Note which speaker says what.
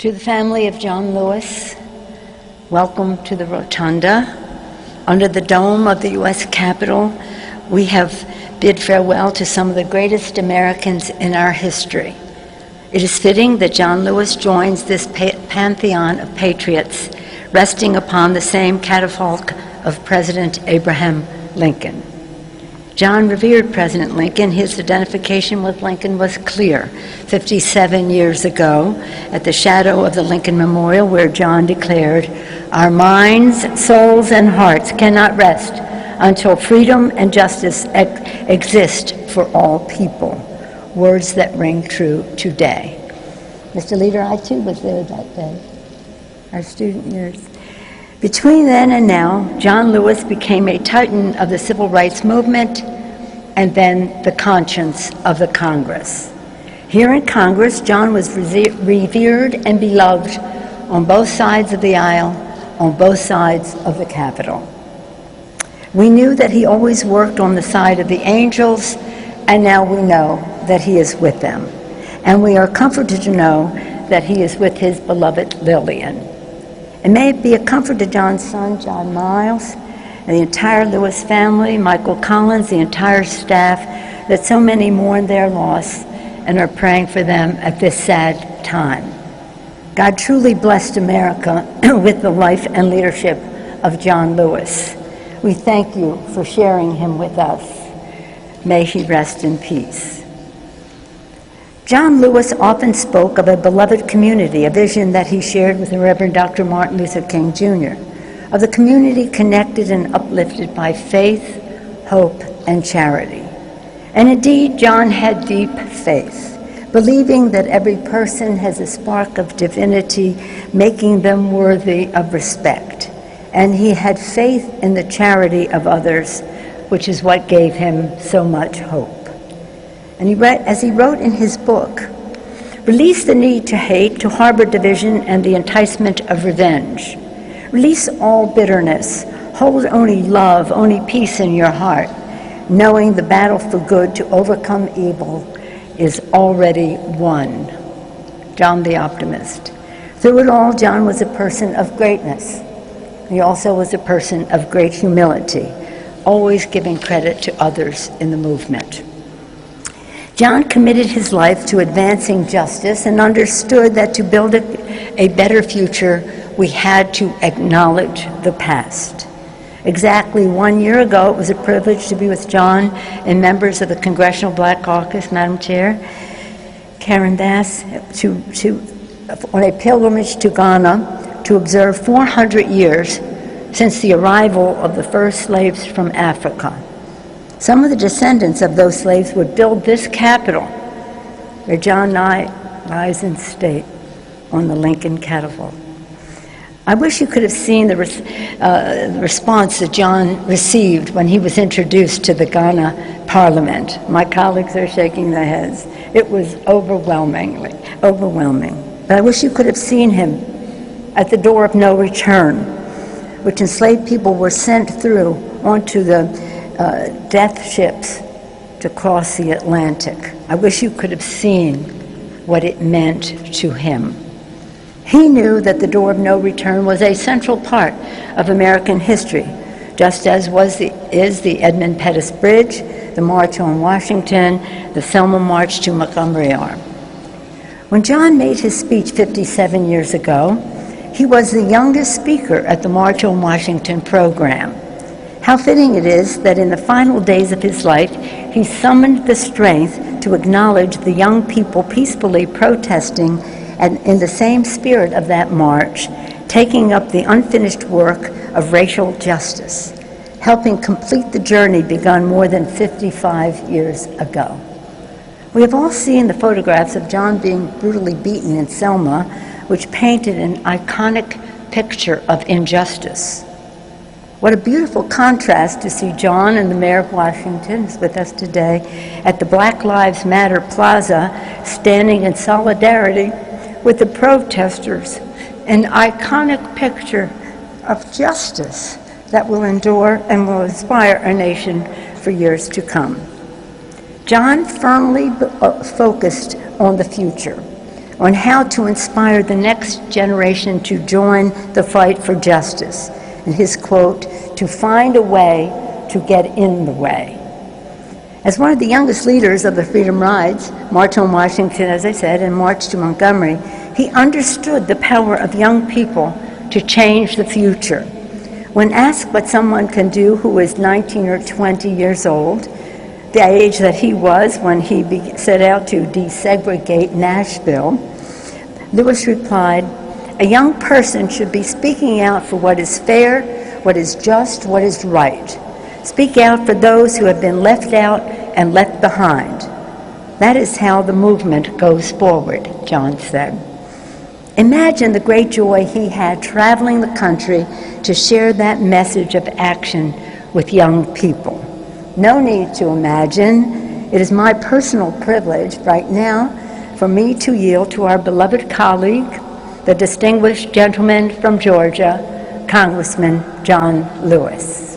Speaker 1: To the family of John Lewis, welcome to the Rotunda. Under the dome of the U.S. Capitol, we have bid farewell to some of the greatest Americans in our history. It is fitting that John Lewis joins this pantheon of patriots, resting upon the same catafalque of President Abraham Lincoln. John revered President Lincoln. His identification with Lincoln was clear 57 years ago at the shadow of the Lincoln Memorial, where John declared, "Our minds, souls, and hearts cannot rest until freedom and justice exist for all people." Words that ring true today. Mr. Leader, I too was there that day, our student years. Between then and now, John Lewis became a titan of the civil rights movement and then the conscience of the Congress. Here in Congress, John was revered and beloved on both sides of the aisle, on both sides of the Capitol. We knew that he always worked on the side of the angels, and now we know that he is with them. And we are comforted to know that he is with his beloved Lillian. And may it be a comfort to John's son, John Miles, and the entire Lewis family, Michael Collins, the entire staff, that so many mourn their loss and are praying for them at this sad time. God truly blessed America with the life and leadership of John Lewis. We thank you for sharing him with us. May he rest in peace. John Lewis often spoke of a beloved community, a vision that he shared with the Reverend Dr. Martin Luther King Jr., of the community connected and uplifted by faith, hope, and charity. And indeed, John had deep faith, believing that every person has a spark of divinity, making them worthy of respect. And he had faith in the charity of others, which is what gave him so much hope. And as he wrote in his book, "Release the need to hate, to harbor division, and the enticement of revenge. Release all bitterness. Hold only love, only peace in your heart, knowing the battle for good to overcome evil is already won." John the Optimist. Through it all, John was a person of greatness. He also was a person of great humility, always giving credit to others in the movement. John committed his life to advancing justice and understood that to build a better future, we had to acknowledge the past. Exactly 1 year ago, it was a privilege to be with John and members of the Congressional Black Caucus, Madam Chair, Karen Bass, on a pilgrimage to Ghana to observe 400 years since the arrival of the first slaves from Africa. Some of the descendants of those slaves would build this Capitol, where John lies in state on the Lincoln catafalque. I wish you could have seen the response that John received when he was introduced to the Ghana Parliament. My colleagues are shaking their heads. It was overwhelming. But I wish you could have seen him at the door of no return, which enslaved people were sent through onto the death ships to cross the Atlantic. I wish you could have seen what it meant to him. He knew that the door of no return was a central part of American history, just as is the Edmund Pettus Bridge, the March on Washington, the Selma March to Montgomery Arm. When John made his speech 57 years ago, he was the youngest speaker at the March on Washington program. How fitting it is that in the final days of his life, he summoned the strength to acknowledge the young people peacefully protesting and in the same spirit of that march, taking up the unfinished work of racial justice, helping complete the journey begun more than 55 years ago. We have all seen the photographs of John being brutally beaten in Selma, which painted an iconic picture of injustice. What a beautiful contrast to see John and the Mayor of Washington, who's with us today, at the Black Lives Matter Plaza, standing in solidarity with the protesters, an iconic picture of justice that will endure and will inspire our nation for years to come. John firmly focused on the future, on how to inspire the next generation to join the fight for justice. And his quote, "To find a way to get in the way." As one of the youngest leaders of the Freedom Rides, March on Washington, as I said, and March to Montgomery, he understood the power of young people to change the future. When asked what someone can do who is 19 or 20 years old, the age that he was when he set out to desegregate Nashville, Lewis replied, "A young person should be speaking out for what is fair, what is just, what is right. Speak out for those who have been left out and left behind. That is how the movement goes forward," John said. Imagine the great joy he had traveling the country to share that message of action with young people. No need to imagine. It is my personal privilege right now for me to yield to our beloved colleague, the distinguished gentleman from Georgia, Congressman John Lewis.